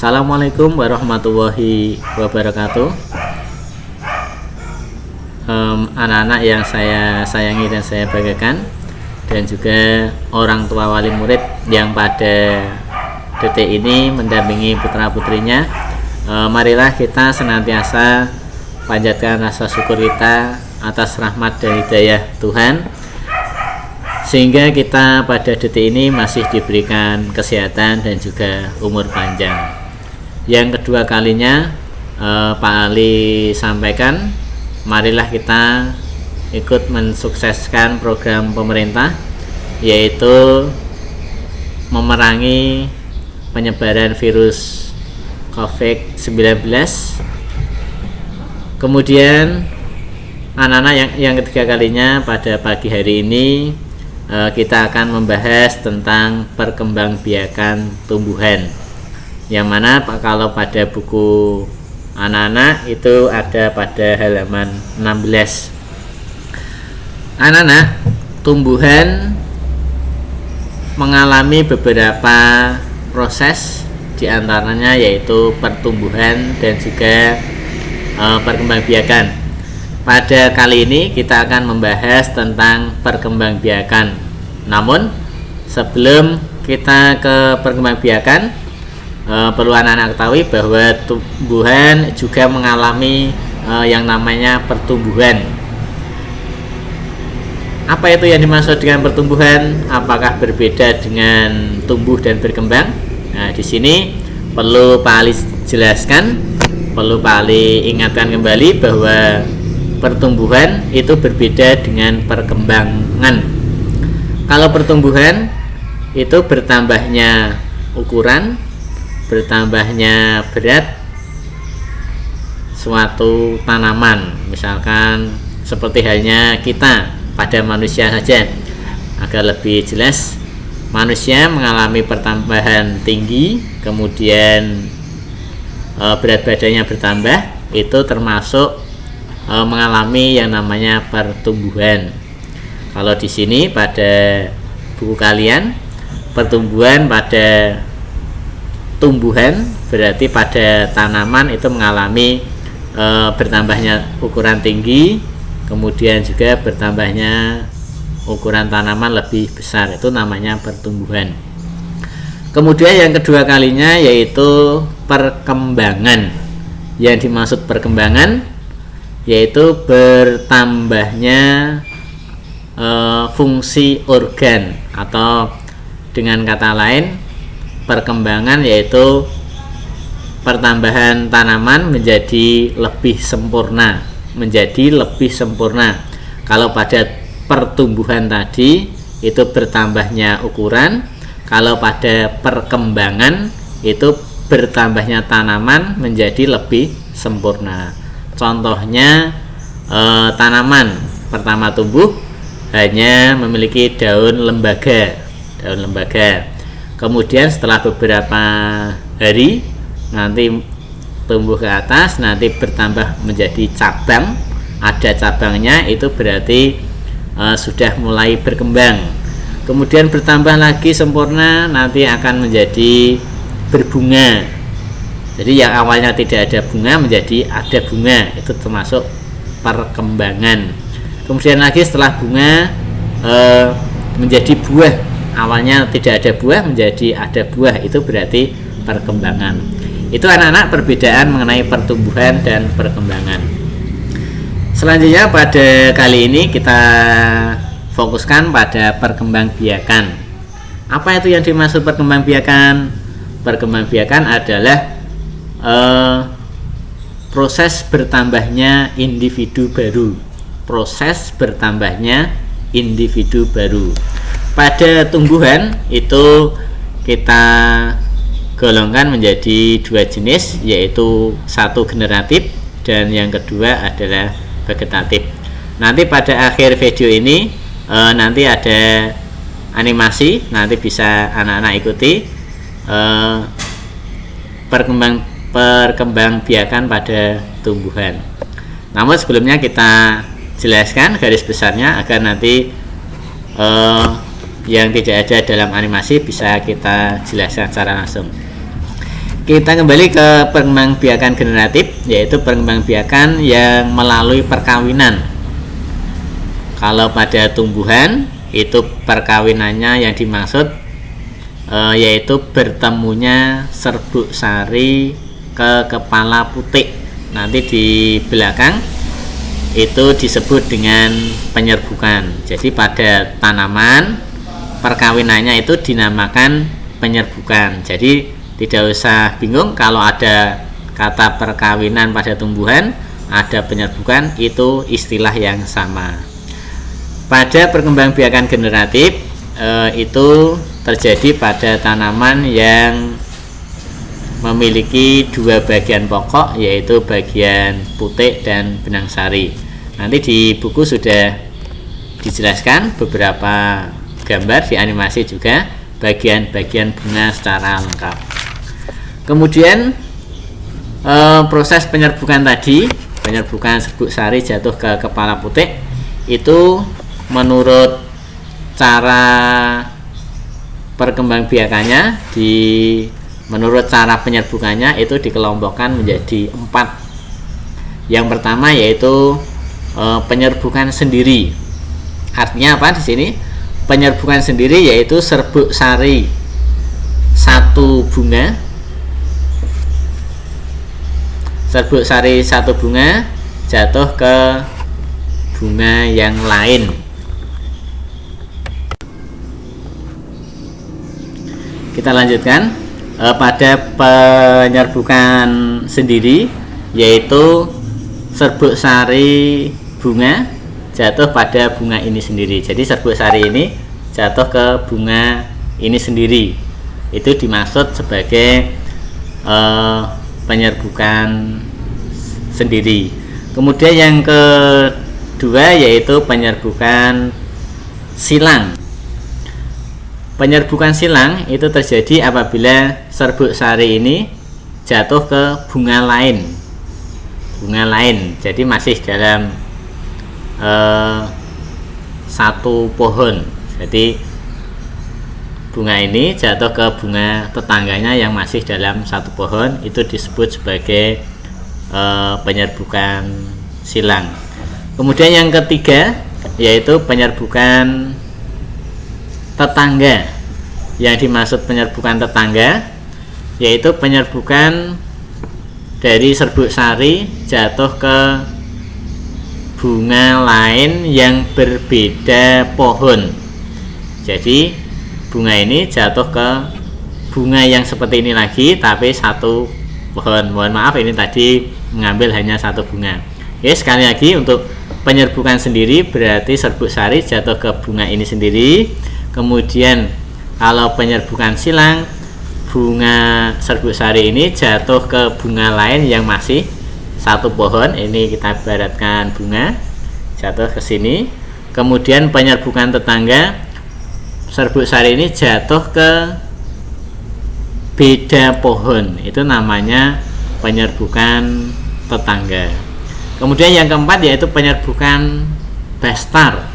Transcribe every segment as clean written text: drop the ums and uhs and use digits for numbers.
Assalamualaikum warahmatullahi wabarakatuh. Anak-anak yang saya sayangi dan saya banggakan, dan juga orang tua wali murid yang pada detik ini mendampingi putra-putrinya, marilah kita senantiasa panjatkan rasa syukur kita atas rahmat dan hidayah Tuhan, sehingga kita pada detik ini masih diberikan kesehatan dan juga umur panjang. Yang kedua kalinya Pak Ali sampaikan, marilah kita ikut mensukseskan program pemerintah, yaitu memerangi penyebaran virus COVID-19. Kemudian anak-anak yang ketiga kalinya, pada pagi hari ini kita akan membahas tentang perkembangbiakan tumbuhan, yang mana kalau pada buku anak-anak itu ada pada halaman 16. Anak-anak, tumbuhan mengalami beberapa proses, diantaranya yaitu pertumbuhan dan juga perkembangbiakan. Pada kali ini kita akan membahas tentang perkembangbiakan. Namun sebelum kita ke perkembangbiakan, perlu anak-anak ketahui bahwa tumbuhan juga mengalami yang namanya pertumbuhan. Apa itu yang dimaksud dengan pertumbuhan? Apakah berbeda dengan tumbuh dan berkembang? Nah, di sini perlu Pak Ali jelaskan, perlu Pak Ali ingatkan kembali bahwa pertumbuhan itu berbeda dengan perkembangan. Kalau pertumbuhan itu bertambahnya ukuran, bertambahnya berat suatu tanaman, misalkan seperti halnya kita pada manusia saja. Agar lebih jelas, manusia mengalami pertambahan tinggi, kemudian berat badannya bertambah, itu termasuk mengalami yang namanya pertumbuhan. Kalau di sini pada buku kalian, pertumbuhan pada tumbuhan berarti pada tanaman itu mengalami bertambahnya ukuran tinggi, kemudian juga bertambahnya ukuran tanaman lebih besar, itu namanya pertumbuhan. Kemudian yang kedua kalinya yaitu perkembangan. Yang dimaksud perkembangan yaitu bertambahnya fungsi organ, atau dengan kata lain, perkembangan yaitu pertambahan tanaman menjadi lebih sempurna, Kalau pada pertumbuhan tadi itu bertambahnya ukuran, kalau pada perkembangan itu bertambahnya tanaman menjadi lebih sempurna. Contohnya tanaman pertama tumbuh hanya memiliki daun lembaga. Kemudian setelah beberapa hari nanti tumbuh ke atas, nanti bertambah menjadi cabang, ada cabangnya, itu berarti sudah mulai berkembang. Kemudian bertambah lagi sempurna, nanti akan menjadi berbunga. Jadi yang awalnya tidak ada bunga menjadi ada bunga, itu termasuk perkembangan. Kemudian lagi setelah bunga menjadi buah, awalnya tidak ada buah menjadi ada buah, itu berarti perkembangan. Itu anak-anak perbedaan mengenai pertumbuhan dan perkembangan. Selanjutnya pada kali ini kita fokuskan pada perkembangbiakan. Apa itu yang dimaksud perkembangbiakan? Perkembangbiakan adalah proses bertambahnya individu baru. Pada tumbuhan itu kita golongkan menjadi dua jenis, yaitu satu generatif dan yang kedua adalah vegetatif. Nanti pada akhir video ini nanti ada animasi, nanti bisa anak-anak ikuti perkembangbiakan pada tumbuhan. Namun sebelumnya kita jelaskan garis besarnya agar nanti yang tidak ada dalam animasi bisa kita jelaskan secara langsung. Kita kembali ke perkembangbiakan generatif, yaitu perkembangbiakan yang melalui perkawinan. Kalau pada tumbuhan itu perkawinannya yang dimaksud yaitu bertemunya serbuk sari ke kepala putik. Nanti di belakang itu disebut dengan penyerbukan. Jadi pada tanaman perkawinannya itu dinamakan penyerbukan. Jadi tidak usah bingung kalau ada kata perkawinan pada tumbuhan, ada penyerbukan, itu istilah yang sama. Pada perkembangbiakan generatif itu terjadi pada tanaman yang memiliki dua bagian pokok, yaitu bagian putik dan benang sari. Nanti di buku sudah dijelaskan beberapa gambar, di animasi juga bagian-bagian bunga secara lengkap. Kemudian proses penyerbukan tadi, penyerbukan serbuk sari jatuh ke kepala putik, itu menurut cara perkembangbiakannya, menurut cara penyerbukannya itu dikelompokkan menjadi 4. Yang pertama yaitu penyerbukan sendiri. Artinya apa di sini? Penyerbukan sendiri yaitu serbuk sari satu bunga, serbuk sari satu bunga jatuh ke bunga yang lain. Kita lanjutkan pada penyerbukan sendiri, yaitu serbuk sari bunga jatuh pada bunga ini sendiri. Jadi serbuk sari ini jatuh ke bunga ini sendiri, itu dimaksud sebagai penyerbukan sendiri. Kemudian yang kedua yaitu penyerbukan silang. Penyerbukan silang itu terjadi apabila serbuk sari ini jatuh ke bunga lain. Jadi masih dalam satu pohon. Jadi bunga ini jatuh ke bunga tetangganya yang masih dalam satu pohon, itu disebut sebagai penyerbukan silang. Kemudian yang ketiga yaitu penyerbukan tetangga. Yang dimaksud penyerbukan tetangga yaitu penyerbukan dari serbuk sari jatuh ke bunga lain yang berbeda pohon. Jadi bunga ini jatuh ke bunga yang seperti ini lagi, tapi satu pohon. Mohon maaf, ini tadi mengambil hanya satu bunga. Oke, sekali lagi untuk penyerbukan sendiri berarti serbuk sari jatuh ke bunga ini sendiri. Kemudian kalau penyerbukan silang, bunga serbuk sari ini jatuh ke bunga lain yang masih satu pohon. Ini kita ibaratkan bunga jatuh ke sini. Kemudian penyerbukan tetangga, serbuk sari ini jatuh ke beda pohon, itu namanya penyerbukan tetangga. Kemudian yang keempat yaitu penyerbukan bastar.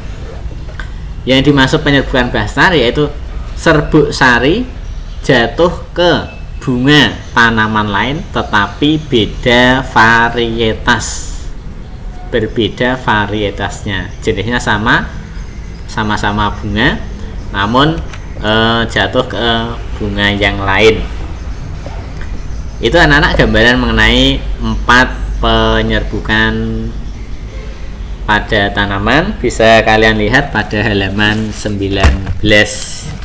Yang dimaksud penyerbukan bastar yaitu serbuk sari jatuh ke bunga tanaman lain tetapi beda varietas, berbeda varietasnya, jenisnya sama-sama bunga, namun jatuh ke bunga yang lain. Itu anak-anak gambaran mengenai 4 penyerbukan pada tanaman. Bisa kalian lihat pada halaman 19.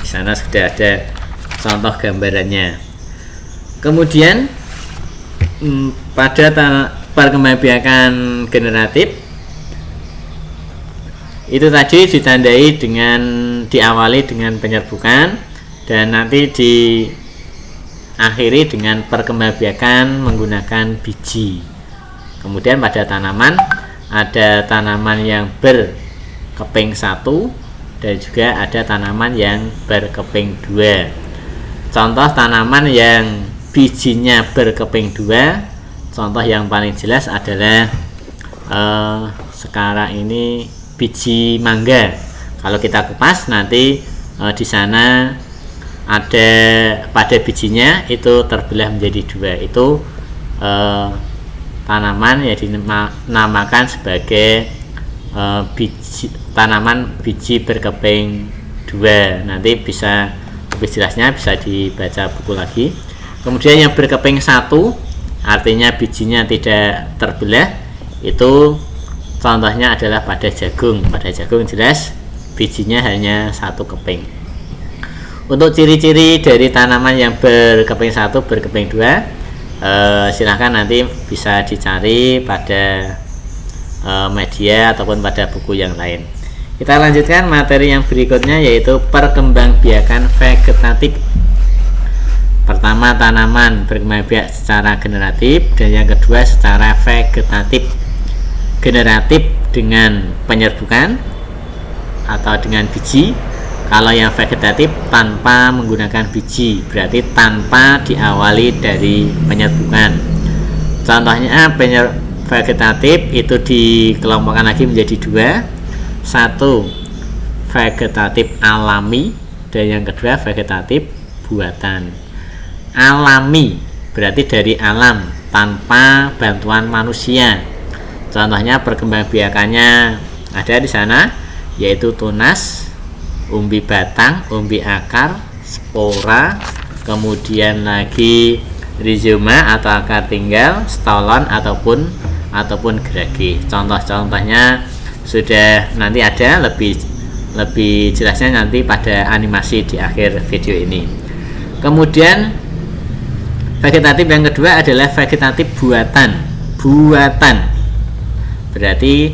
Di sana sudah ada contoh gambarannya. Kemudian pada perkembangbiakan generatif itu tadi ditandai dengan diawali dengan penyerbukan dan nanti diakhiri dengan perkembangbiakan menggunakan biji. Kemudian pada tanaman ada tanaman yang berkeping 1 dan juga ada tanaman yang berkeping 2. Contoh tanaman yang bijinya berkeping 2, contoh yang paling jelas adalah sekarang ini biji mangga. Kalau kita kupas nanti di sana ada pada bijinya itu terbelah menjadi dua. Itu tanaman yang dinamakan sebagai tanaman biji berkeping dua. Nanti bisa lebih jelasnya bisa dibaca buku lagi. Kemudian yang berkeping satu, artinya bijinya tidak terbelah, itu contohnya adalah pada jagung. Pada jagung jelas bijinya hanya satu keping. Untuk ciri-ciri dari tanaman yang berkeping satu, berkeping dua, silahkan nanti bisa dicari pada media ataupun pada buku yang lain. Kita lanjutkan materi yang berikutnya, yaitu perkembangbiakan vegetatif. Pertama, tanaman berkembang biak secara generatif, dan yang kedua secara vegetatif. Generatif dengan penyerbukan atau dengan biji. Kalau yang vegetatif tanpa menggunakan biji, berarti tanpa diawali dari penyerbukan. Contohnya vegetatif itu dikelompokkan lagi menjadi dua. Satu, vegetatif alami, dan yang kedua vegetatif buatan. Alami berarti dari alam, tanpa bantuan manusia. Contohnya perkembangbiakannya ada di sana, yaitu tunas, umbi batang, umbi akar, spora, kemudian lagi rizoma atau akar tinggal, stolon ataupun gerage. Contoh-contohnya sudah nanti ada lebih jelasnya nanti pada animasi di akhir video ini. Kemudian vegetatif yang kedua adalah vegetatif buatan. Berarti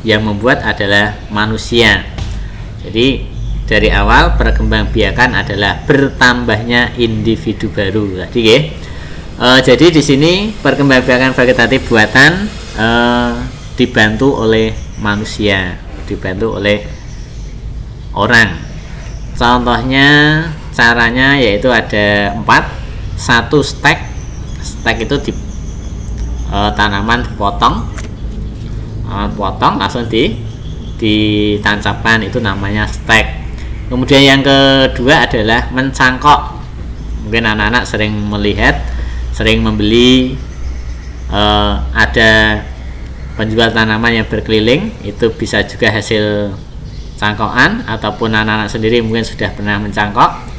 yang membuat adalah manusia. Jadi dari awal perkembangbiakan adalah bertambahnya individu baru. Jadi di sini perkembangbiakan vegetatif buatan dibantu oleh manusia, dibantu oleh orang. Contohnya caranya yaitu ada 4. Satu, stek itu di tanaman potong langsung ditancapkan, itu namanya stek. Kemudian yang kedua adalah mencangkok. Mungkin anak-anak sering membeli ada penjual tanaman yang berkeliling, itu bisa juga hasil cangkokan, ataupun anak-anak sendiri mungkin sudah pernah mencangkok.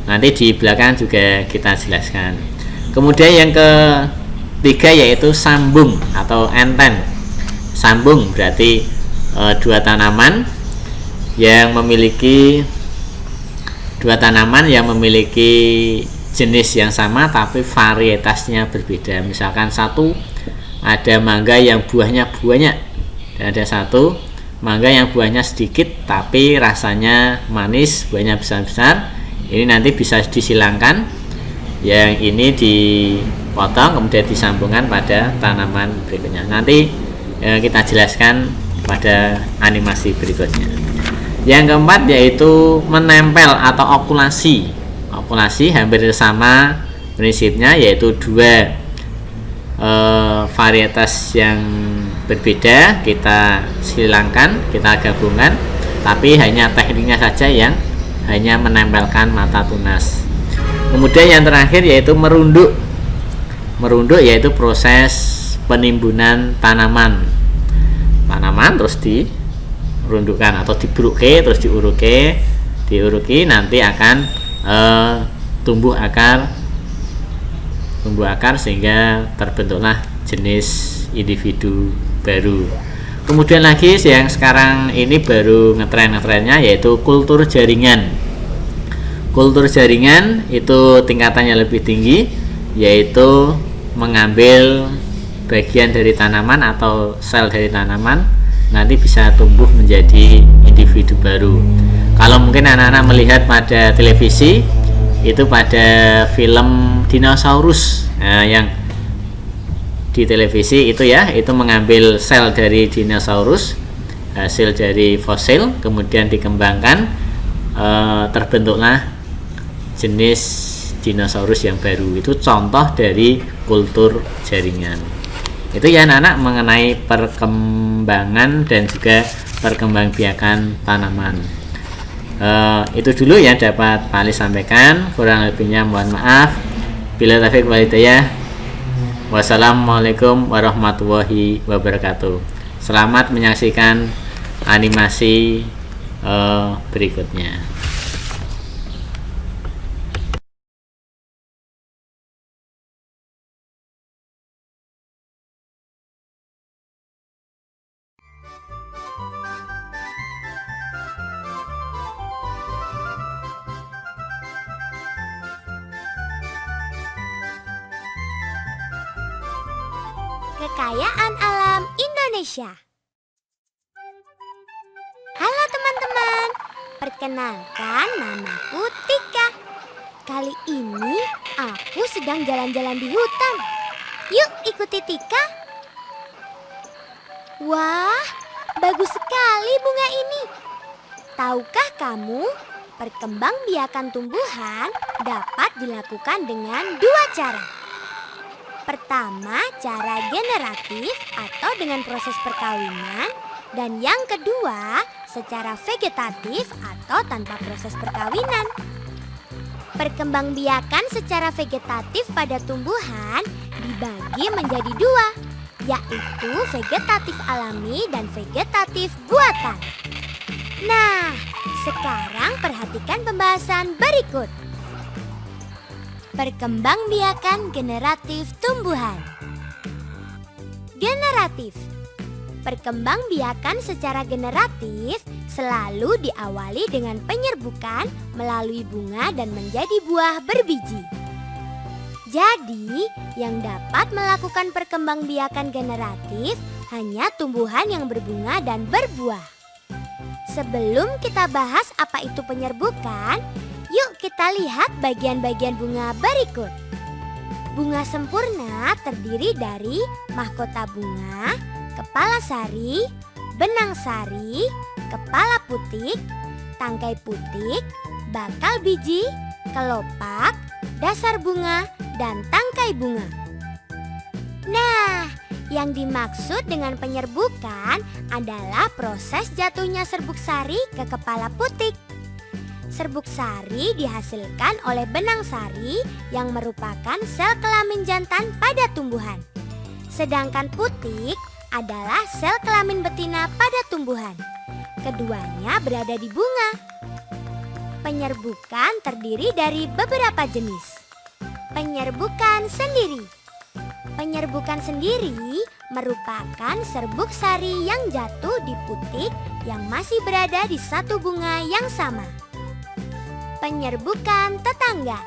Nanti di belakang juga kita jelaskan. Kemudian yang ketiga yaitu sambung atau enten. Sambung berarti dua tanaman yang memiliki jenis yang sama tapi varietasnya berbeda. Misalkan satu ada mangga yang buahnya banyak, dan ada satu mangga yang buahnya sedikit tapi rasanya manis, buahnya besar-besar. Ini nanti bisa disilangkan, yang ini dipotong kemudian disambungkan pada tanaman berikutnya. Nanti kita jelaskan pada animasi berikutnya. Yang keempat yaitu menempel atau okulasi. Okulasi hampir sama prinsipnya, yaitu dua varietas yang berbeda kita silangkan, kita gabungkan, tapi hanya tekniknya saja yang hanya menempelkan mata tunas. Kemudian yang terakhir yaitu merunduk. Merunduk yaitu proses penimbunan tanaman terus dirundukkan atau dibruke, terus diuruki, nanti akan tumbuh akar sehingga terbentuklah jenis individu baru. Kemudian lagi yang sekarang ini baru ngetrennya yaitu kultur jaringan. Kultur jaringan itu tingkatannya lebih tinggi, yaitu mengambil bagian dari tanaman atau sel dari tanaman, nanti bisa tumbuh menjadi individu baru. Kalau mungkin anak-anak melihat pada televisi, itu pada film dinosaurus, yang di televisi itu itu mengambil sel dari dinosaurus, hasil dari fosil, kemudian dikembangkan, terbentuklah jenis dinosaurus yang baru. Itu contoh dari kultur jaringan. Itu ya anak-anak mengenai perkembangan dan juga perkembangbiakan tanaman. Itu dulu yang dapat Pak Ali sampaikan, kurang lebihnya mohon maaf. Bila taufiq wal hidayah. Wassalamualaikum warahmatullahi wabarakatuh. Selamat menyaksikan animasi berikutnya. Kekayaan alam Indonesia. Halo teman-teman, perkenalkan namaku Tika. Kali ini aku sedang jalan-jalan di hutan. Yuk ikuti Tika. Wah, bagus sekali bunga ini. Tahukah kamu, perkembangbiakan tumbuhan dapat dilakukan dengan dua cara. Pertama, cara generatif atau dengan proses perkawinan, dan yang kedua, secara vegetatif atau tanpa proses perkawinan. Perkembangbiakan secara vegetatif pada tumbuhan dibagi menjadi dua, yaitu vegetatif alami dan vegetatif buatan. Nah, sekarang perhatikan pembahasan berikut. Perkembangbiakan generatif tumbuhan. Generatif. Perkembangbiakan secara generatif selalu diawali dengan penyerbukan melalui bunga dan menjadi buah berbiji. Jadi, yang dapat melakukan perkembangbiakan generatif hanya tumbuhan yang berbunga dan berbuah. Sebelum kita bahas apa itu penyerbukan, yuk kita lihat bagian-bagian bunga berikut. Bunga sempurna terdiri dari mahkota bunga, kepala sari, benang sari, kepala putik, tangkai putik, bakal biji, kelopak, dasar bunga, dan tangkai bunga. Nah, yang dimaksud dengan penyerbukan adalah proses jatuhnya serbuk sari ke kepala putik. Serbuk sari dihasilkan oleh benang sari yang merupakan sel kelamin jantan pada tumbuhan. Sedangkan putik adalah sel kelamin betina pada tumbuhan. Keduanya berada di bunga. Penyerbukan terdiri dari beberapa jenis. Penyerbukan sendiri. Penyerbukan sendiri merupakan serbuk sari yang jatuh di putik yang masih berada di satu bunga yang sama. Penyerbukan tetangga.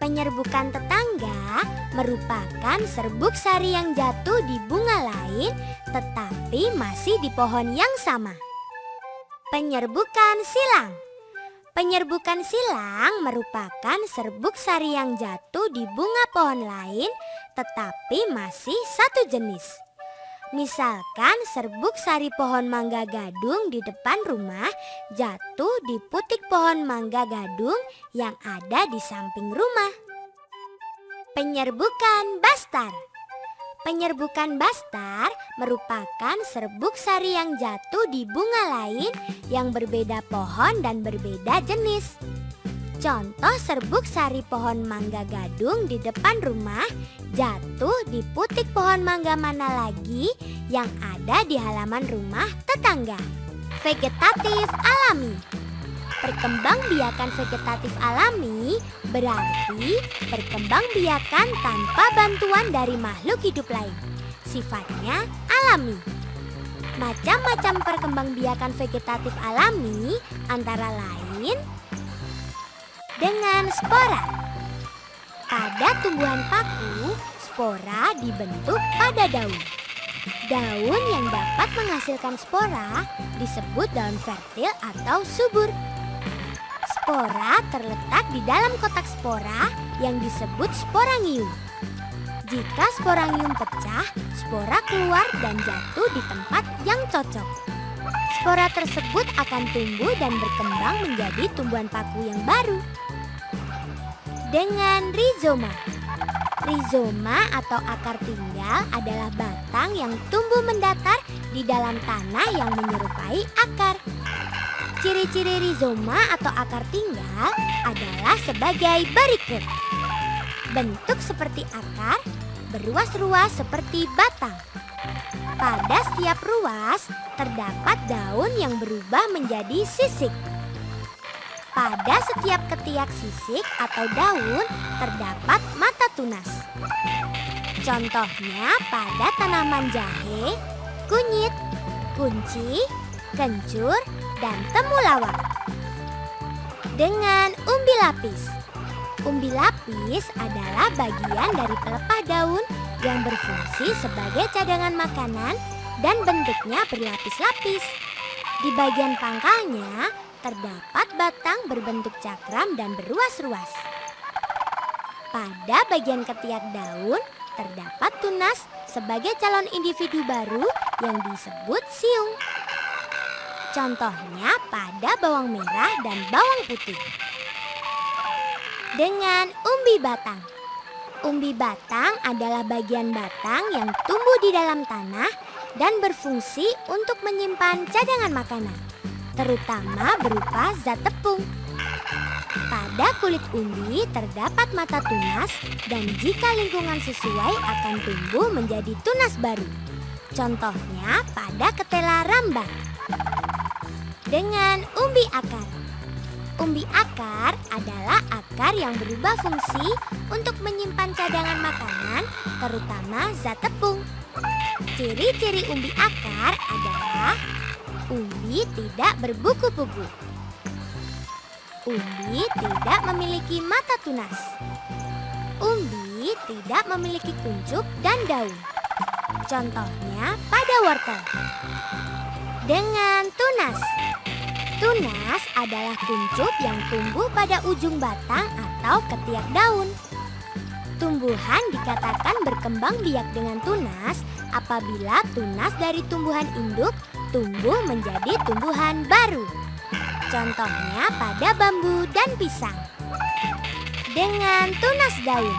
Penyerbukan tetangga merupakan serbuk sari yang jatuh di bunga lain tetapi masih di pohon yang sama. Penyerbukan silang. Penyerbukan silang merupakan serbuk sari yang jatuh di bunga pohon lain tetapi masih satu jenis. Misalkan serbuk sari pohon mangga gadung di depan rumah jatuh di putik pohon mangga gadung yang ada di samping rumah. Penyerbukan bastar. Penyerbukan bastar merupakan serbuk sari yang jatuh di bunga lain yang berbeda pohon dan berbeda jenis. Contoh serbuk sari pohon mangga gadung di depan rumah jatuh di putik pohon mangga mana lagi yang ada di halaman rumah tetangga. Vegetatif alami. Perkembangbiakan vegetatif alami berarti perkembangbiakan tanpa bantuan dari makhluk hidup lain. Sifatnya alami. Macam-macam perkembangbiakan vegetatif alami antara lain dengan spora. Pada tumbuhan paku, spora dibentuk pada daun. Daun yang dapat menghasilkan spora disebut daun fertil atau subur. Spora terletak di dalam kotak spora yang disebut sporangium. Jika sporangium pecah, spora keluar dan jatuh di tempat yang cocok. Spora tersebut akan tumbuh dan berkembang menjadi tumbuhan paku yang baru. Dengan rizoma. Rizoma atau akar tinggal adalah batang yang tumbuh mendatar di dalam tanah yang menyerupai akar. Ciri-ciri rizoma atau akar tinggal adalah sebagai berikut. Bentuk seperti akar, berruas-ruas seperti batang. Pada setiap ruas terdapat daun yang berubah menjadi sisik. Pada setiap ketiak sisik atau daun terdapat mata tunas. Contohnya pada tanaman jahe, kunyit, kunci, kencur, dan temulawak. Dengan umbi lapis. Umbi lapis adalah bagian dari pelepah daun yang berfungsi sebagai cadangan makanan dan bentuknya berlapis-lapis. Di bagian pangkalnya terdapat batang berbentuk cakram dan berruas-ruas. Pada bagian ketiak daun terdapat tunas sebagai calon individu baru yang disebut siung. Contohnya pada bawang merah dan bawang putih. Dengan umbi batang. Umbi batang adalah bagian batang yang tumbuh di dalam tanah dan berfungsi untuk menyimpan cadangan makanan, terutama berupa zat tepung. Pada kulit umbi terdapat mata tunas dan jika lingkungan sesuai akan tumbuh menjadi tunas baru. Contohnya pada ketela rambak. Dengan umbi akar. Umbi akar adalah akar yang berubah fungsi untuk menyimpan cadangan makanan, terutama zat tepung. Ciri-ciri umbi akar adalah umbi tidak berbuku-buku. Umbi tidak memiliki mata tunas. Umbi tidak memiliki kuncup dan daun. Contohnya pada wortel. Dengan tunas. Tunas adalah kuncup yang tumbuh pada ujung batang atau ketiak daun. Tumbuhan dikatakan berkembang biak dengan tunas apabila tunas dari tumbuhan induk tumbuh menjadi tumbuhan baru. Contohnya pada bambu dan pisang. Dengan tunas daun.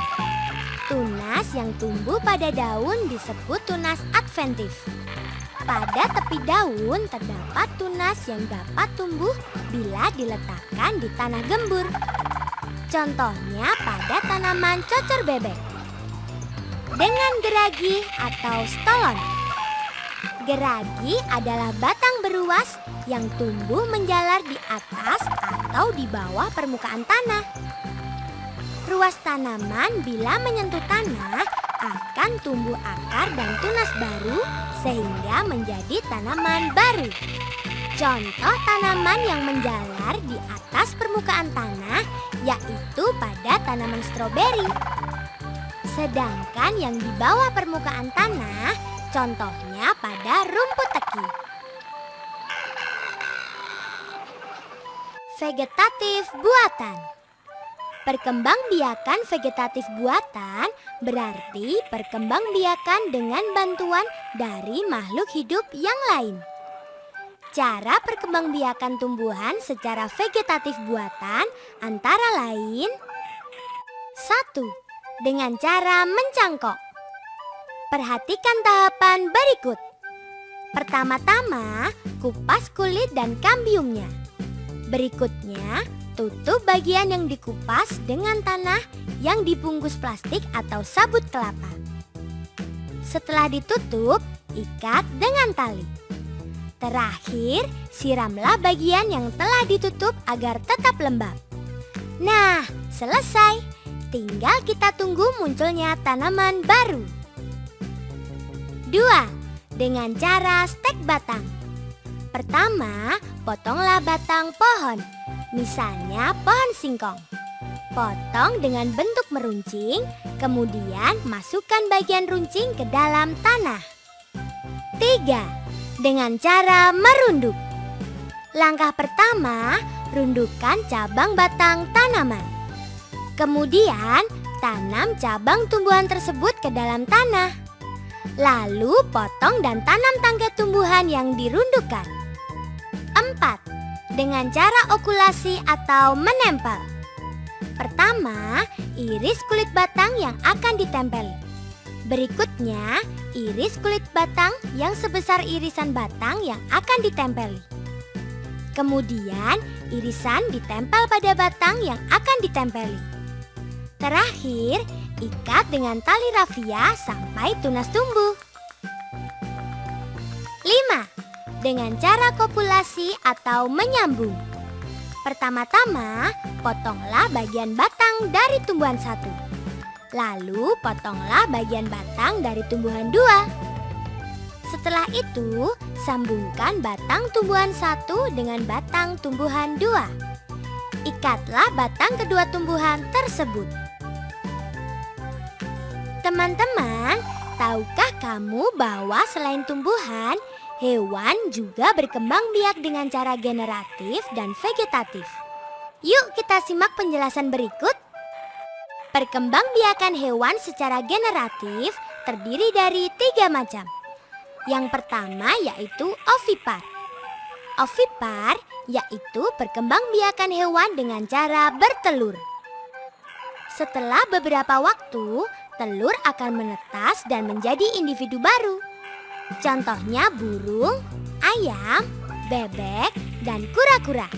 Tunas yang tumbuh pada daun disebut tunas adventif. Pada tepi daun terdapat tunas yang dapat tumbuh bila diletakkan di tanah gembur. Contohnya pada tanaman cocor bebek. Dengan geragi atau stolon. Geragi adalah batang beruas yang tumbuh menjalar di atas atau di bawah permukaan tanah. Ruas tanaman bila menyentuh tanah akan tumbuh akar dan tunas baru sehingga menjadi tanaman baru. Contoh tanaman yang menjalar di atas permukaan tanah yaitu pada tanaman stroberi. Sedangkan yang di bawah permukaan tanah contohnya pada rumput teki. Vegetatif buatan. Perkembangbiakan vegetatif buatan berarti perkembangbiakan dengan bantuan dari makhluk hidup yang lain. Cara perkembangbiakan tumbuhan secara vegetatif buatan antara lain 1. Dengan cara mencangkok. Perhatikan tahapan berikut. Pertama-tama, kupas kulit dan kambiumnya. Berikutnya, tutup bagian yang dikupas dengan tanah yang dibungkus plastik atau sabut kelapa. Setelah ditutup, ikat dengan tali. Terakhir, siramlah bagian yang telah ditutup agar tetap lembab. Nah, selesai. Tinggal kita tunggu munculnya tanaman baru. 2. Dengan cara stek batang. Pertama, potonglah batang pohon. Misalnya pohon singkong. Potong dengan bentuk meruncing, kemudian masukkan bagian runcing ke dalam tanah. 3. Dengan cara merunduk. Langkah pertama, rundukkan cabang batang tanaman. Kemudian, tanam cabang tumbuhan tersebut ke dalam tanah. Lalu potong dan tanam tangkai tumbuhan yang dirundukkan. 4. Dengan cara okulasi atau menempel. Pertama, iris kulit batang yang akan ditempeli. Berikutnya, iris kulit batang yang sebesar irisan batang yang akan ditempeli. Kemudian irisan ditempel pada batang yang akan ditempeli. Terakhir, ikat dengan tali rafia sampai tunas tumbuh. 5. Dengan cara kopulasi atau menyambung. Pertama-tama, potonglah bagian batang dari tumbuhan 1. Lalu potonglah bagian batang dari tumbuhan 2. Setelah itu, sambungkan batang tumbuhan 1 dengan batang tumbuhan 2. Ikatlah batang kedua tumbuhan tersebut. Teman-teman, tahukah kamu bahwa selain tumbuhan, hewan juga berkembang biak dengan cara generatif dan vegetatif? Yuk kita simak penjelasan berikut. Perkembangbiakan hewan secara generatif terdiri dari 3 macam. Yang pertama yaitu ovipar. Ovipar yaitu perkembangbiakan hewan dengan cara bertelur. Setelah beberapa waktu, telur akan menetas dan menjadi individu baru. Contohnya burung, ayam, bebek, dan kura-kura.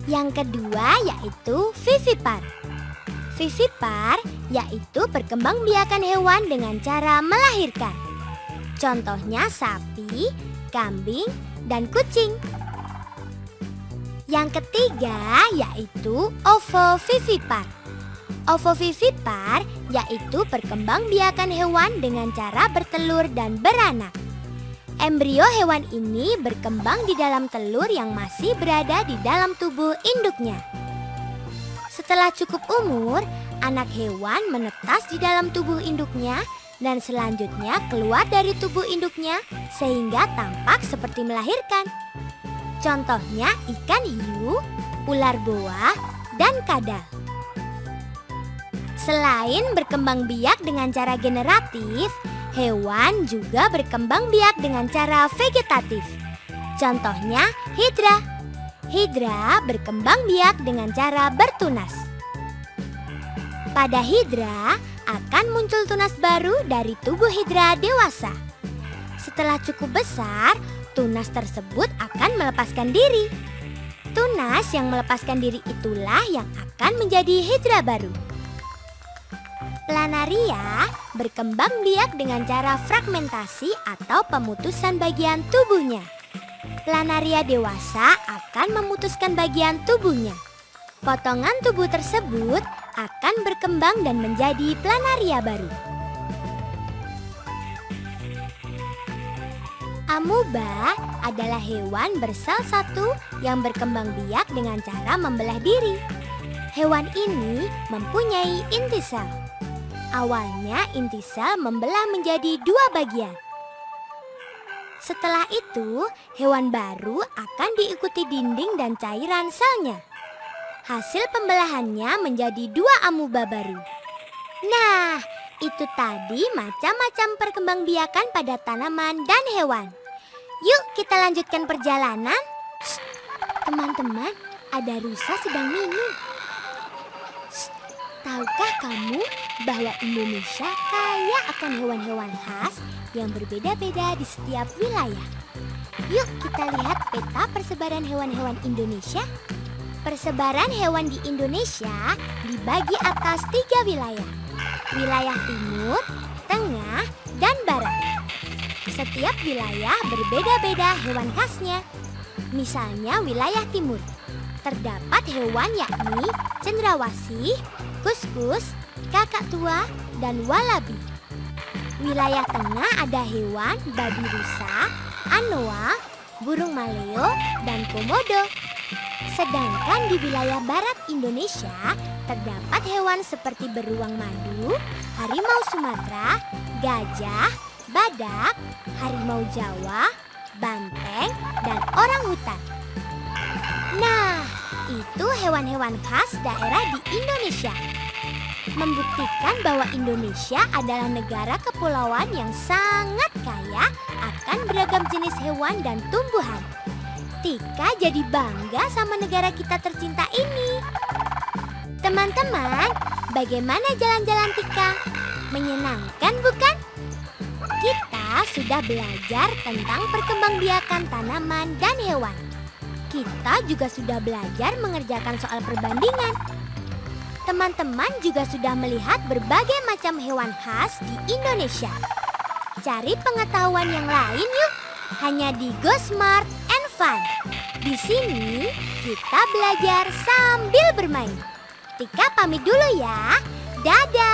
Yang kedua yaitu vivipar. Vivipar yaitu perkembangbiakan hewan dengan cara melahirkan. Contohnya sapi, kambing, dan kucing. Yang ketiga yaitu ovovivipar. Ovovivipar yaitu perkembangbiakan hewan dengan cara bertelur dan beranak. Embrio hewan ini berkembang di dalam telur yang masih berada di dalam tubuh induknya. Setelah cukup umur, anak hewan menetas di dalam tubuh induknya dan selanjutnya keluar dari tubuh induknya sehingga tampak seperti melahirkan. Contohnya ikan hiu, ular boa, dan kadal. Selain berkembang biak dengan cara generatif, hewan juga berkembang biak dengan cara vegetatif. Contohnya hidra. Hidra berkembang biak dengan cara bertunas. Pada hidra akan muncul tunas baru dari tubuh hidra dewasa. Setelah cukup besar, tunas tersebut akan melepaskan diri. Tunas yang melepaskan diri itulah yang akan menjadi hidra baru. Planaria berkembang biak dengan cara fragmentasi atau pemutusan bagian tubuhnya. Planaria dewasa akan memutuskan bagian tubuhnya. Potongan tubuh tersebut akan berkembang dan menjadi planaria baru. Amuba adalah hewan bersel satu yang berkembang biak dengan cara membelah diri. Hewan ini mempunyai inti sel. Awalnya inti sel membelah menjadi 2 bagian. Setelah itu, hewan baru akan diikuti dinding dan cairan selnya. Hasil pembelahannya menjadi 2 amuba baru. Nah, itu tadi macam-macam perkembangbiakan pada tanaman dan hewan. Yuk kita lanjutkan perjalanan. Shh, teman-teman, ada rusa sedang minum. Shh, tahukah kamu bahwa Indonesia kaya akan hewan-hewan khas yang berbeda-beda di setiap wilayah? Yuk kita lihat peta persebaran hewan-hewan Indonesia. Persebaran hewan di Indonesia dibagi atas 3 wilayah. Wilayah timur, tengah, dan barat. Setiap wilayah berbeda-beda hewan khasnya. Misalnya wilayah timur, terdapat hewan yakni cendrawasih, kuskus, kakak tua, dan walabi. Wilayah tengah ada hewan babi rusa, anoa, burung maleo, dan komodo. Sedangkan di wilayah barat Indonesia terdapat hewan seperti beruang madu, harimau Sumatera, gajah, badak, harimau Jawa, banteng, dan orangutan. Nah, itu hewan-hewan khas daerah di Indonesia. Membuktikan bahwa Indonesia adalah negara kepulauan yang sangat kaya akan beragam jenis hewan dan tumbuhan. Tika jadi bangga sama negara kita tercinta ini. Teman-teman, bagaimana jalan-jalan Tika? Menyenangkan bukan? Kita sudah belajar tentang perkembangbiakan tanaman dan hewan. kita juga sudah belajar mengerjakan soal perbandingan. Teman-teman juga sudah melihat berbagai macam hewan khas di Indonesia. Cari pengetahuan yang lain yuk, hanya di Go Smart and Fun. Di sini kita belajar sambil bermain. Tika pamit dulu ya. Dadah.